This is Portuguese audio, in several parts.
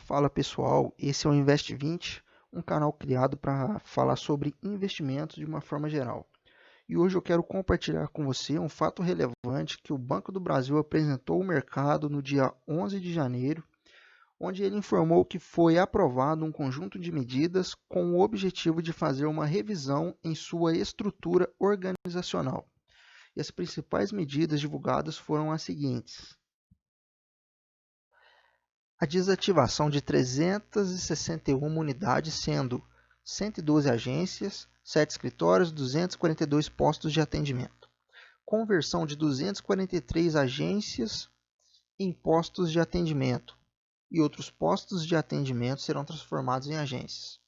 Fala pessoal, esse é o Invest20, um canal criado para falar sobre investimentos de uma forma geral. E hoje eu quero compartilhar com você um fato relevante que o Banco do Brasil apresentou ao mercado no dia 11 de janeiro, onde ele informou que foi aprovado um conjunto de medidas com o objetivo de fazer uma revisão em sua estrutura organizacional. E as principais medidas divulgadas foram as seguintes: a desativação de 361 unidades, sendo 112 agências, 7 escritórios, 242 postos de atendimento. Conversão de 243 agências em postos de atendimento e outros postos de atendimento serão transformados em agências.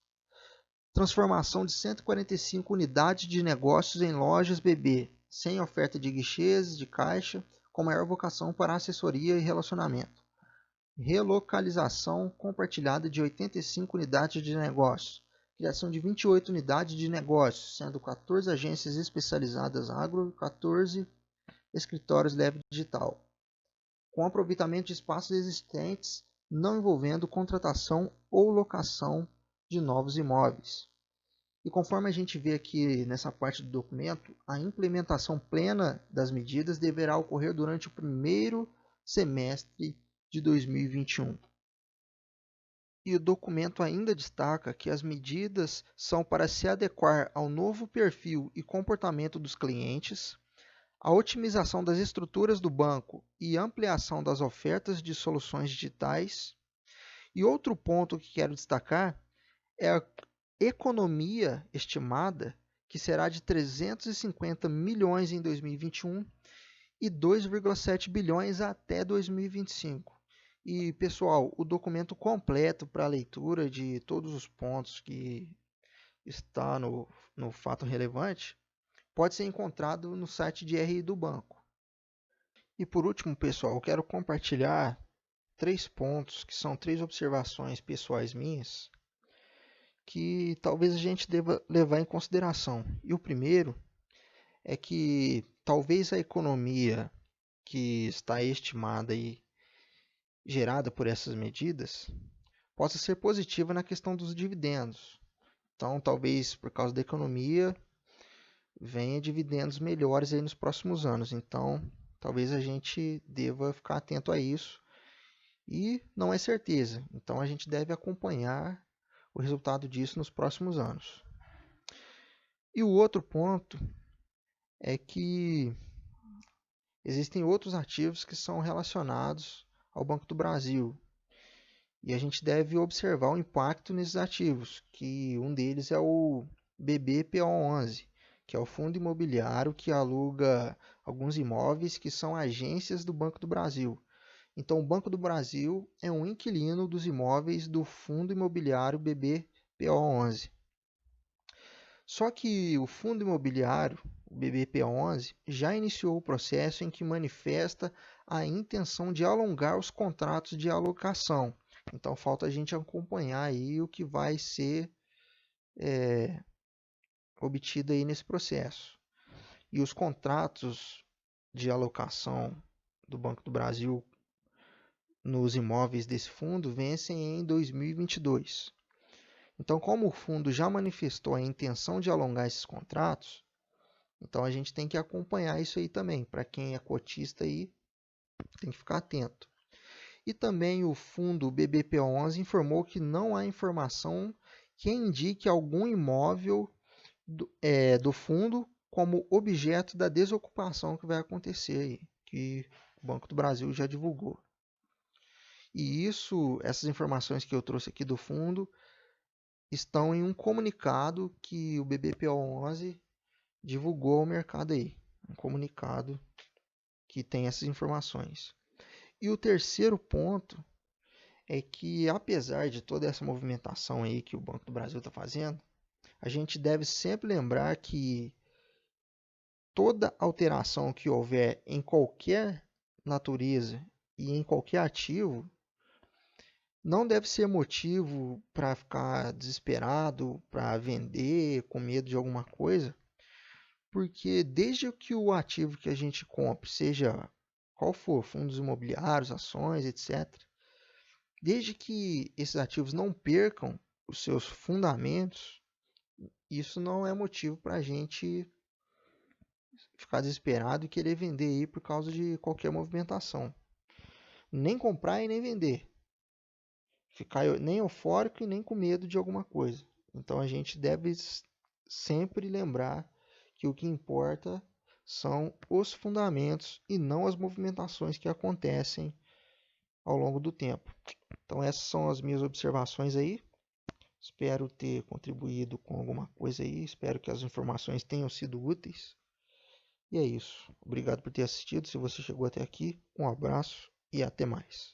Transformação de 145 unidades de negócios em lojas BB, sem oferta de guichês, de caixa, com maior vocação para assessoria e relacionamento. Relocalização compartilhada de 85 unidades de negócios, criação de 28 unidades de negócios, sendo 14 agências especializadas agro e 14 escritórios leve digital, com aproveitamento de espaços existentes, não envolvendo contratação ou locação de novos imóveis. E conforme a gente vê aqui nessa parte do documento, a implementação plena das medidas deverá ocorrer durante o primeiro semestre de 2021. E o documento ainda destaca que as medidas são para se adequar ao novo perfil e comportamento dos clientes, a otimização das estruturas do banco e ampliação das ofertas de soluções digitais. E outro ponto que quero destacar é a economia estimada, que será de 350 milhões em 2021 e 2,7 bilhões até 2025. E, pessoal, o documento completo para a leitura de todos os pontos que está no fato relevante pode ser encontrado no site de RI do banco. E por último, pessoal, eu quero compartilhar 3 pontos que são 3 observações pessoais minhas que talvez a gente deva levar em consideração. E o primeiro é que talvez a economia que está estimada e gerada por essas medidas possa ser positiva na questão dos dividendos. Então, talvez por causa da economia, venha dividendos melhores aí nos próximos anos. Então, talvez a gente deva ficar atento a isso. E não é certeza. Então, a gente deve acompanhar o resultado disso nos próximos anos. E o outro ponto é que existem outros ativos que são relacionados ao Banco do Brasil. E a gente deve observar o impacto nesses ativos, que um deles é o BBPO11, que é o fundo imobiliário que aluga alguns imóveis que são agências do Banco do Brasil. Então, o Banco do Brasil é um inquilino dos imóveis do fundo imobiliário BBPO11. Só que o fundo imobiliário, o BBPO11, já iniciou o processo em que manifesta a intenção de alongar os contratos de alocação. Então falta a gente acompanhar aí o que vai ser obtido aí nesse processo. E os contratos de alocação do Banco do Brasil nos imóveis desse fundo vencem em 2022. Então, como o fundo já manifestou a intenção de alongar esses contratos, então a gente tem que acompanhar isso aí também. Para quem é cotista aí, tem que ficar atento. E também o fundo BBPO11 informou que não há informação que indique algum imóvel do fundo como objeto da desocupação que vai acontecer aí, que o Banco do Brasil já divulgou. E essas informações que eu trouxe aqui do fundo estão em um comunicado que o BBPO11 divulgou ao mercado aí. Um comunicado que tem essas informações. E o terceiro ponto é que, apesar de toda essa movimentação aí que o Banco do Brasil está fazendo, a gente deve sempre lembrar que toda alteração que houver em qualquer natureza e em qualquer ativo não deve ser motivo para ficar desesperado, para vender, com medo de alguma coisa, porque desde que o ativo que a gente compre, seja qual for, fundos imobiliários, ações, etc., Desde que esses ativos não percam os seus fundamentos, isso não é motivo para a gente ficar desesperado e querer vender aí por causa de qualquer movimentação. Nem comprar e nem vender. Ficar nem eufórico e nem com medo de alguma coisa. Então a gente deve sempre lembrar que o que importa são os fundamentos e não as movimentações que acontecem ao longo do tempo. Então essas são as minhas observações aí. Espero ter contribuído com alguma coisa aí. Espero que as informações tenham sido úteis. E é isso. Obrigado por ter assistido. Se você chegou até aqui, um abraço e até mais.